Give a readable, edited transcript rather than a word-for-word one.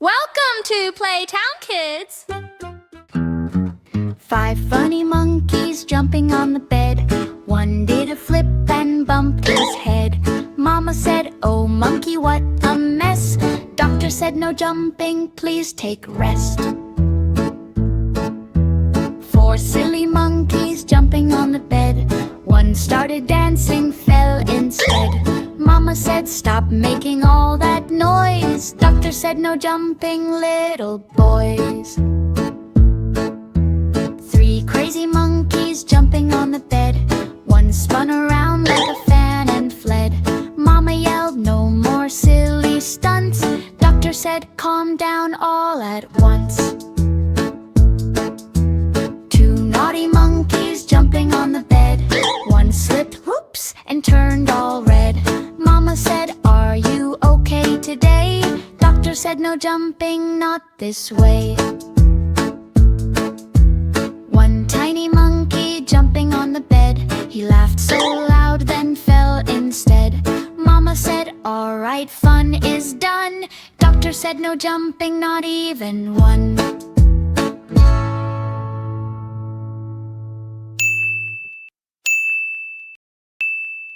Welcome to Playtown, kids! 5 funny monkeys jumping on the bed. One did a flip and bumped his head. Mama said, "Oh monkey, what a mess." Doctor said, "No jumping, please take rest." 4 silly monkeys jumping on the bed. One started dancing, fell instead. Mama said, "Stop making all that noise." Doctor said, "No jumping, little boys." 3 crazy monkeys jumping on the bed. One spun around like a fan and fled. Mama yelled, "No more silly stunts." Doctor said, "Calm down all at once." 2 naughty monkeys jumping on the bed. One slipped, whoops, and turned all red. Mama said, "Are you okay today?" Doctor said, "No jumping, not this way." 1 tiny monkey jumping on the bed. He laughed so loud, then fell instead. Mama said, "All right, fun is done." Doctor said, "No jumping, not even one."